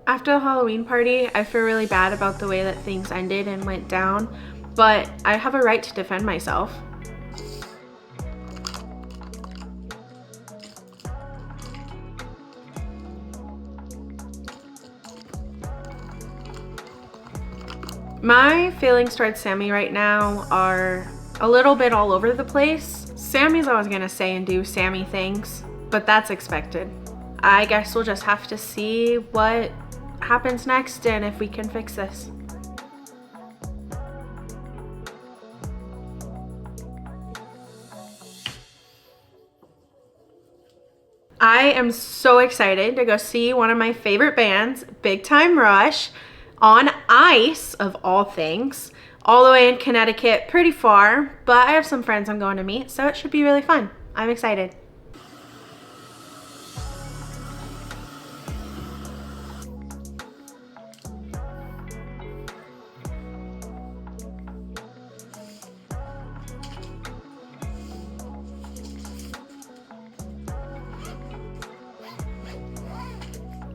After the Halloween party, I feel really bad about the way that things ended and went down, but I have a right to defend myself. My feelings towards Sammy right now are a little bit all over the place. Sammy's always gonna say and do Sammy things, but that's expected. I guess we'll just have to see what happens next and if we can fix this. I am so excited to go see one of my favorite bands, Big Time Rush, on ice of all things, all the way in Connecticut, pretty far, but I have some friends I'm going to meet, so it should be really fun. I'm excited.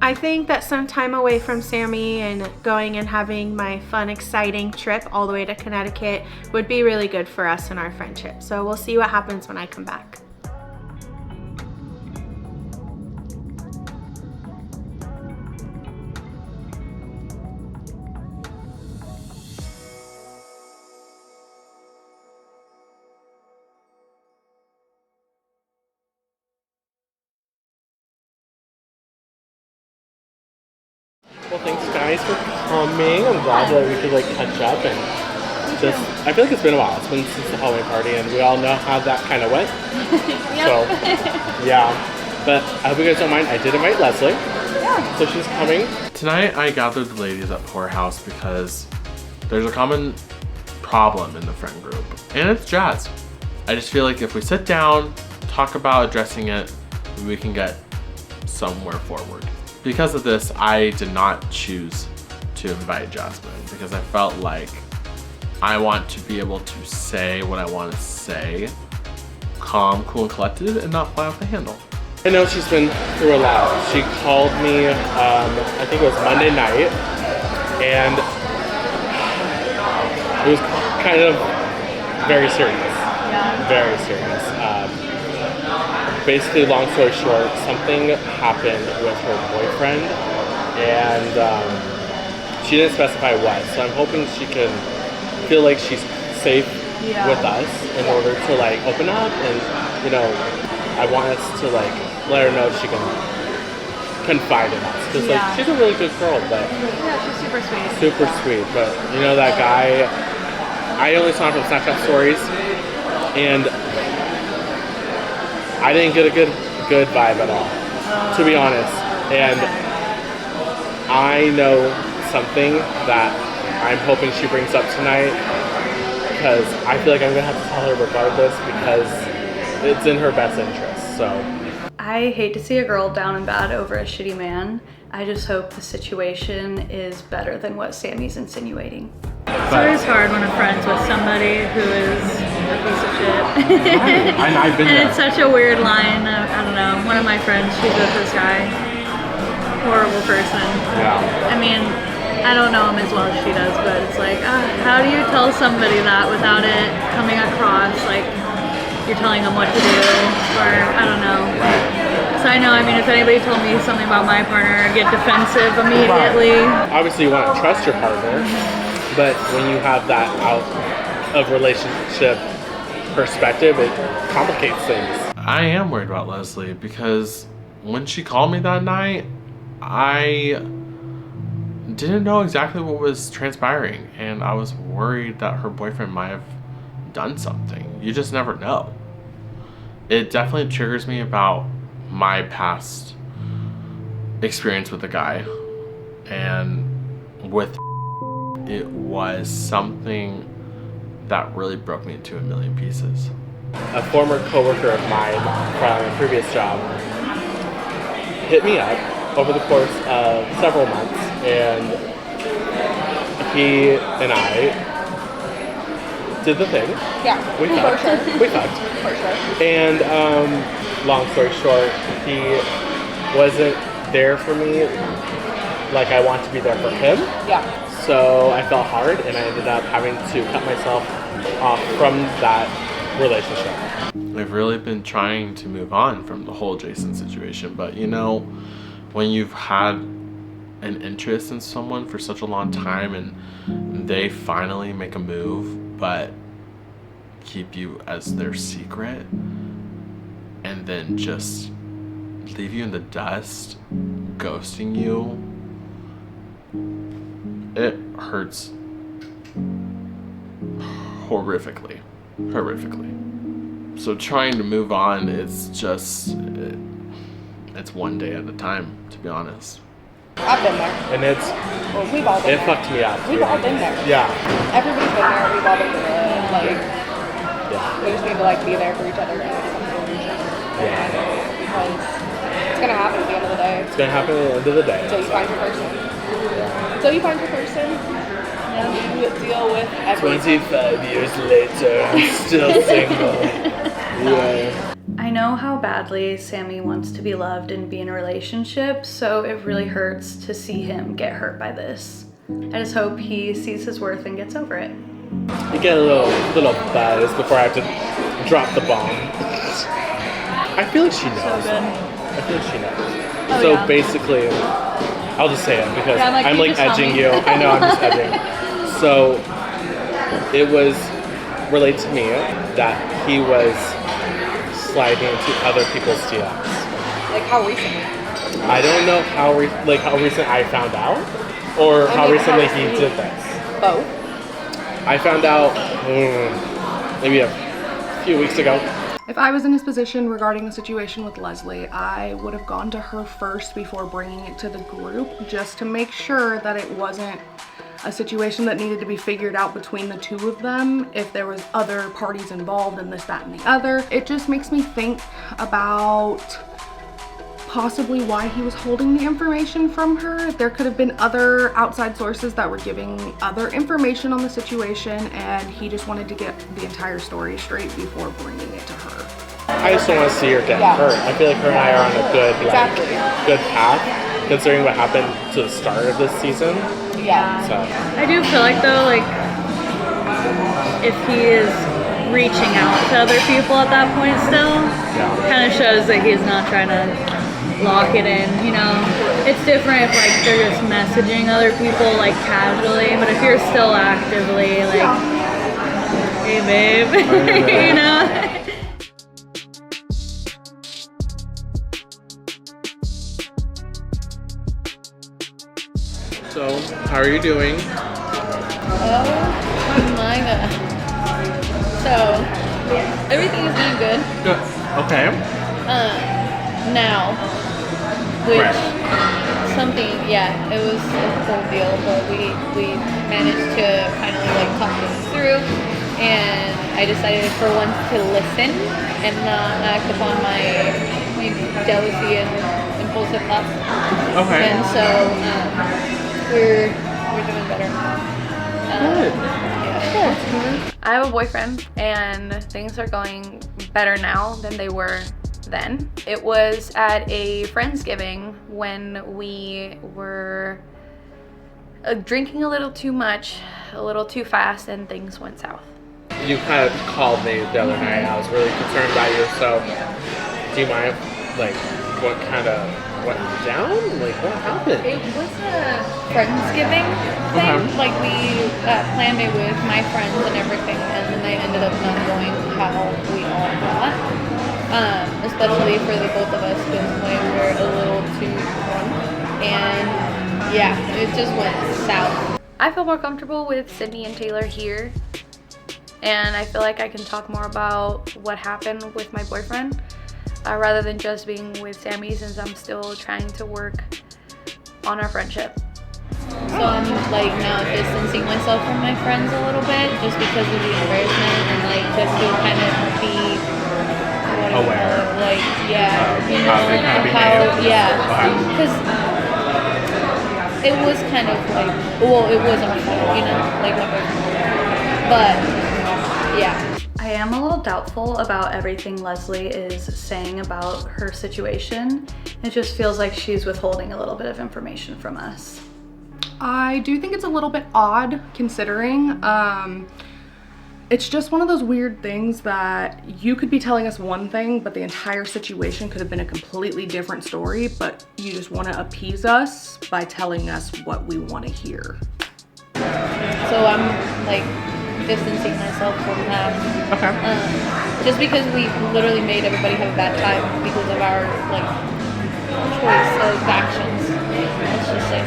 I think that some time away from Sammy and going and having my fun, exciting trip all the way to Connecticut would be really good for us and our friendship. So we'll see what happens when I come back. Well, thanks guys for coming. I'm glad that we could like catch up and just, I feel like it's been a while. It's been since the Halloween party and we all know how that kind of went. So, yeah. But I hope you guys don't mind. I did invite Lezli. Yeah. So she's coming. Tonight I gathered the ladies at Bruer House because there's a common problem in the friend group, and it's jazz. I just feel like if we sit down, talk about addressing it, we can get somewhere forward. Because of this, I did not choose to invite Jasmine because I felt like I want to be able to say what I want to say, calm, cool, and collected, and not fly off the handle. I know she's been through a lot. She called me, I think it was Monday night, and it was kind of very serious. Yeah. Very serious. Basically, long story short, something happened with her boyfriend, and she didn't specify what. So I'm hoping she can feel like she's safe with us in order to like open up, and you know, I want us to like let her know she can confide in us because like she's a really good girl, but she's super sweet. Super sweet, but you know that guy. I only saw him from Snapchat stories, and I didn't get a good vibe at all, to be honest. And I know something that I'm hoping she brings up tonight, because I feel like I'm gonna have to tell her regardless because it's in her best interest. So I hate to see a girl down and bad over a shitty man. I just hope the situation is better than what Sammy's insinuating. It's always hard when I'm friends with somebody who is a piece of shit. I've been and it's such a weird line. I don't know. One of my friends, she's with this guy. Horrible person. Yeah. I mean, I don't know him as well as she does, but it's like, how do you tell somebody that without it coming across like you're telling them what to do? Or, I don't know. So I know, I mean, if anybody told me something about my partner, I'd get defensive immediately. Obviously, you want to trust your partner. But when you have that out of relationship perspective, it complicates things. I am worried about Lezli because when she called me that night, I didn't know exactly what was transpiring, and I was worried that her boyfriend might have done something. You just never know. It definitely triggers me about my past experience with the guy, and with it was something that really broke me into a million pieces. A former coworker of mine from a previous job hit me up over the course of several months, and he and I did the thing. Yeah. We fucked. Sure. We fucked. For sure. And long story short, he wasn't there for me like I want to be there for him. Yeah. So I felt hard, and I ended up having to cut myself off from that relationship. I've really been trying to move on from the whole Jason situation, but you know, when you've had an interest in someone for such a long time and they finally make a move but keep you as their secret and then just leave you in the dust, ghosting you, it hurts horrifically. So trying to move on is just, it's one day at a time, to be honest. I've been there. And Well, we've all been it there. fucked me up. We've all been there. Yeah. Everybody's been there. We've all been through it. Like, Yeah. we just need to like be there for each other and some solution. Yeah. Because it's gonna happen at the end of the day. It's gonna happen at the end of the day. Until you find your person. Until you find your person, you deal with everything. 25 years later, I'm still single. Yeah. I know how badly Sammy wants to be loved and be in a relationship, so it really hurts to see him get hurt by this. I just hope he sees his worth and gets over it. You get a little buzz before I have to drop the bomb. I feel like she knows. So good. I feel like she knows. Oh, So yeah. basically, I'll just say it because Yeah, I'm you like just tell edging me. you. I know I'm just edging. So it was relayed to me that he was sliding into other people's DMs. Like how recently? I don't know how recent I found out, or how mean, recently how he recently? did this. Both. I found out maybe a few weeks ago. If I was in his position regarding the situation with Lezli, I would have gone to her first before bringing it to the group, just to make sure that it wasn't a situation that needed to be figured out between the two of them, if there was other parties involved in this, that, and the other. It just makes me think about possibly why he was holding the information from her. There could have been other outside sources that were giving other information on the situation, and he just wanted to get the entire story straight before bringing it to her. I just don't want to see her get Yeah. hurt. I feel like her and I are on a good, Exactly. good path, considering what happened to the start of this season. Yeah. So I do feel like though, like, if he is reaching out to other people at that point still, kind of shows that he's not trying to lock it in, you know? It's different if like they're just messaging other people like casually, but if you're still actively like, hey babe, you know? So, how are you doing? Oh my god. So, everything is going good. Good. Okay. Now, which Right. something, yeah, it was a whole deal, but we managed to finally like talk things through, and I decided for once to listen and not act upon my jealousy and impulsive thoughts. Okay. And so we're doing better. Good. Yeah. I have a boyfriend and things are going better now than they were then. It was at a Friendsgiving when we were drinking a little too much, a little too fast, and things went south. You kind of called me the other night. I was really concerned about you. So, do you mind, like, what kind of went down? Like, what happened? It was a Friendsgiving thing. Okay. Like we planned it with my friends and everything, and the night ended up not going how we all thought. Especially for the both of us, because we were a little too drunk, and yeah, it just went south. I feel more comfortable with Sydney and Taylor here, and I feel like I can talk more about what happened with my boyfriend rather than just being with Sammy, since I'm still trying to work on our friendship. So I'm like now distancing myself from my friends a little bit, just because of the embarrassment, and like just to kind of be Aware. like yeah, you know, how they kinda of behave. yeah, Okay. because it was kind of like, well, it wasn't my fault, you know, like my boyfriend, but yeah. I am a little doubtful about everything Lezli is saying about her situation. It just feels like she's withholding a little bit of information from us. I do think it's a little bit odd considering. It's just one of those weird things that you could be telling us one thing, but the entire situation could have been a completely different story, but you just want to appease us by telling us what we want to hear. So I'm like distancing myself from that. Okay. Just because we literally made everybody have a bad time because of our like choice of actions. Let's just say.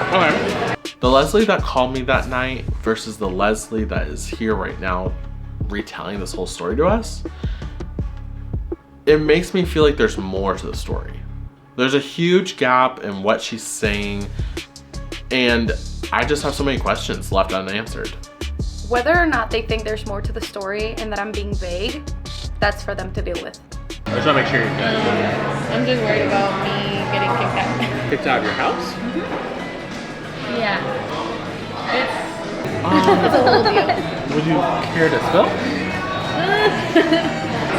Okay. The Lezli that called me that night versus the Lezli that is here right now retelling this whole story to us, it makes me feel like there's more to the story. There's a huge gap in what she's saying, and I just have so many questions left unanswered. Whether or not they think there's more to the story and that I'm being vague, that's for them to deal with. I just want to make sure you're good. I'm just worried about me getting kicked out. Kicked out of your house? Yeah. It's a whole deal. Would you care to spill?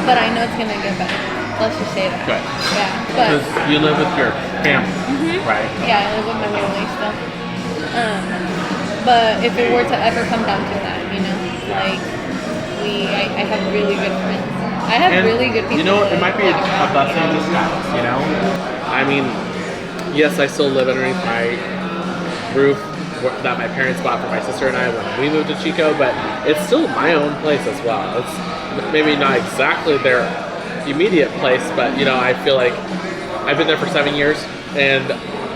But I know it's gonna get better. Let's just say that. Good. Yeah. Because But you live with your family, right? yeah, I live with my family still. But if it were to ever come down to that, you know, like I have really good friends. I have And, really good people. You know, it that might be a walk blessing in disguise, you know? I mean, yes, I still live underneath my roof that my parents bought for my sister and I when we moved to Chico, but it's still my own place as well. It's maybe not exactly their immediate place, but you know, I feel like I've been there for 7 years and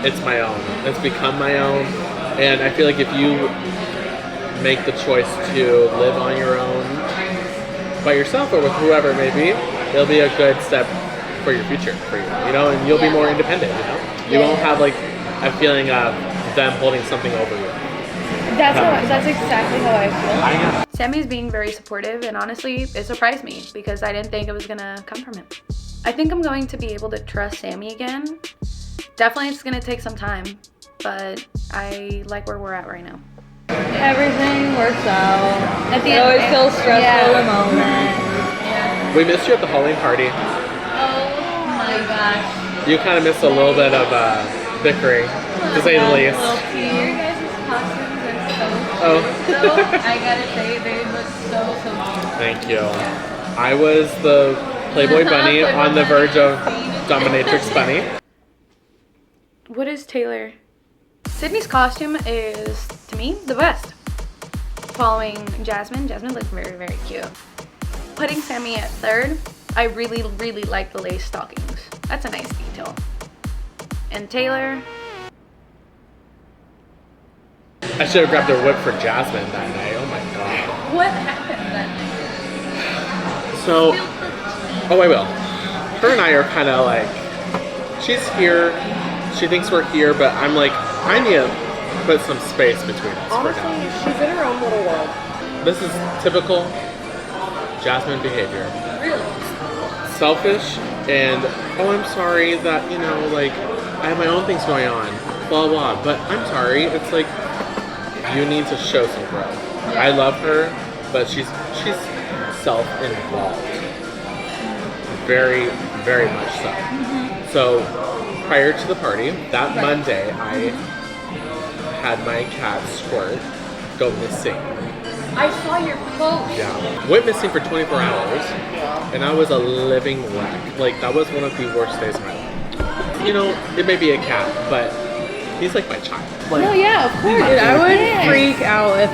it's my own. It's become my own, and I feel like if you make the choice to live on your own by yourself or with whoever it may be, it'll be a good step for your future for you know, and you'll be more independent, you know? You won't have like a feeling of them holding something over you. That's exactly how I feel. I know. Sammy's being very supportive, and honestly, it surprised me because I didn't think it was gonna come from him. I think I'm going to be able to trust Sammy again. Definitely it's gonna take some time, but I like where we're at right now. Everything works out. At the It end, always feels stressful yeah. in the moment. We missed you at the Halloween party. Oh my gosh. You kind of missed a little bit of bickering, to say the least. Your guys' costumes are so cute. Oh. So I gotta say, they look so cute. Thank you. I was the Playboy Bunny on the verge of Dominatrix Bunny. What is Taylor? Sydney's costume is, to me, the best. Following Jasmine. Jasmine looked very, very cute. Putting Sammy at third, I really, really like the lace stockings. That's a nice detail. And Taylor, I should have grabbed a whip for Jasmine that night. Oh my god. What happened that night? So, oh, I will. Her and I are kind of like, she's here, she thinks we're here, but I'm like, I need to put some space between us for now. she's in her own little world. This is typical Jasmine behavior. Really? Selfish and, oh, I'm sorry that, you know, like, I have my own things going on, blah, blah, but I'm sorry. It's like, you need to show some growth. Yeah. I love her, but she's self-involved. Very, very much so. Mm-hmm. So, prior to the party, that Monday, I had my cat Squirt go missing. I saw your post. Yeah. Went missing for 24 hours, and I was a living wreck. Like, that was one of the worst days of my life. You know, it may be a cat, but he's like my child. Like, Oh yeah, of course. Dude, I would freak out if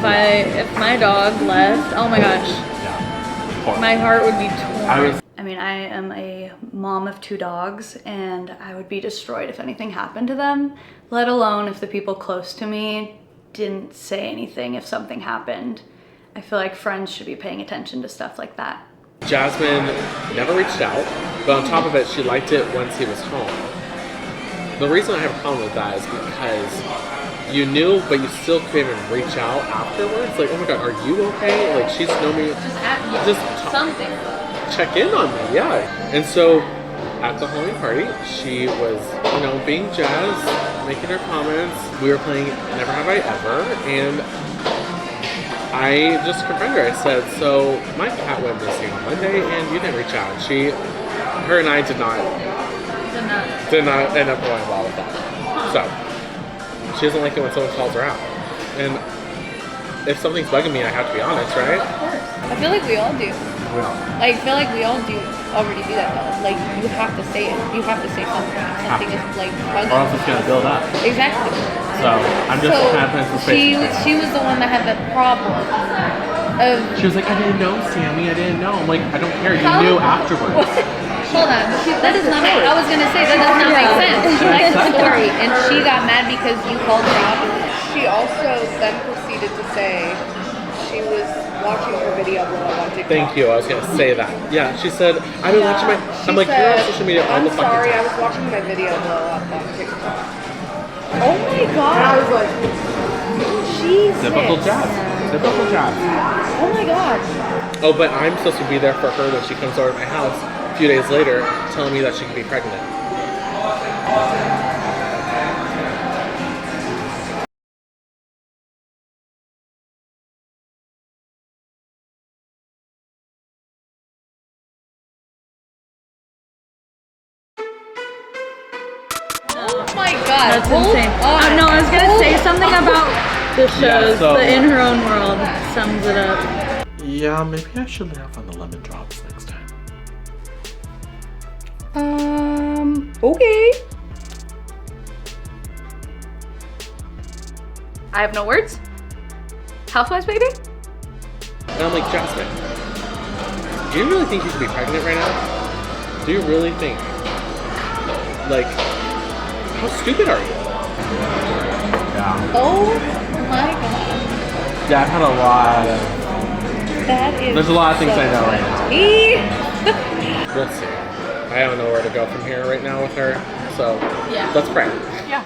my dog left. Oh my gosh, yeah. my heart would be torn. I mean, I am a mom of 2 dogs, and I would be destroyed if anything happened to them, let alone if the people close to me didn't say anything if something happened. I feel like friends should be paying attention to stuff like that. Jasmine never reached out, but on top of it, she liked it once he was home. The reason I have a problem with that is because you knew, but you still couldn't even reach out afterwards. Like, oh my god, are you okay? Like, she's known me. Just something. Check in on me, yeah. And so, at the Halloween party, she was, you know, being Jazz, making her comments. We were playing Never Have I Ever, and I just confronted her. I said, so my cat went missing on Monday and you didn't reach out. Her and I did not did not end up going well with that. So she doesn't like it when someone calls her out. And if something's bugging me, I have to be honest, right? Of course. I feel like we all do. Like, I feel like we all already do that though. Like, you have to say it. You have to say something. If something is like bugging. Or else it's gonna build up. Exactly. So I'm just kind of putting some space. She was the one that had that problem. She was like, I didn't know, Sammy. I didn't know. I'm like, I don't care. You knew afterwards. Hold on. That does not make. I was gonna say that does not make sense. She likes the story, and she got mad because you called her out. She also then proceeded to say she was watching her video blow up on TikTok. Thank you. I was gonna say that. Yeah, she said I've been watching my. I'm like, you're on social media all I'm the fucking sorry, I time. was watching my video blow up on TikTok. Oh my god. And I was like, Jesus. Typical jazz. Typical jazz. Oh my god. Oh, but I'm supposed to be there for her when she comes over to my house a few days later, telling me that she can be pregnant. Oh my god. That's insane. Oh no, I was gonna say something about the shows. so- The In Her Own World sums it up. Yeah, maybe I should lay off on the lemon drops next time. okay. I have no words. Housewives, baby? And I'm like, Jasmine, do you really think you should be pregnant right now? Do you really think? Like, how stupid are you? Yeah. Oh my god. Yeah, I've had a lot of. That is. There's a lot of things I know right now. We'll see. I don't know where to go from here right now with her. So, Yeah. let's pray. Yeah.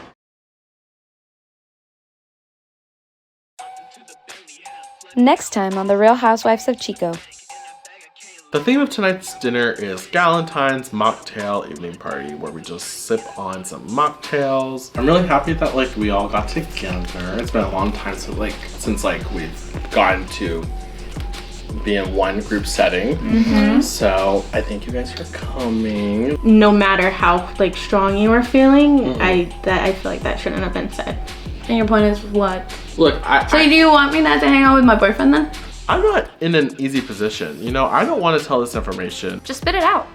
Next time on The Real Housewives of Chico. The theme of tonight's dinner is Galentine's mocktail evening party, where we just sip on some mocktails. I'm really happy that like we all got together. It's been a long time since we've gotten to be in one group setting. So I thank you guys for coming. No matter how like strong you are feeling, I feel like that shouldn't have been said. And your point is what? Look, So do you want me not to hang out with my boyfriend then? I'm not in an easy position. You know, I don't want to tell this information. Just spit it out.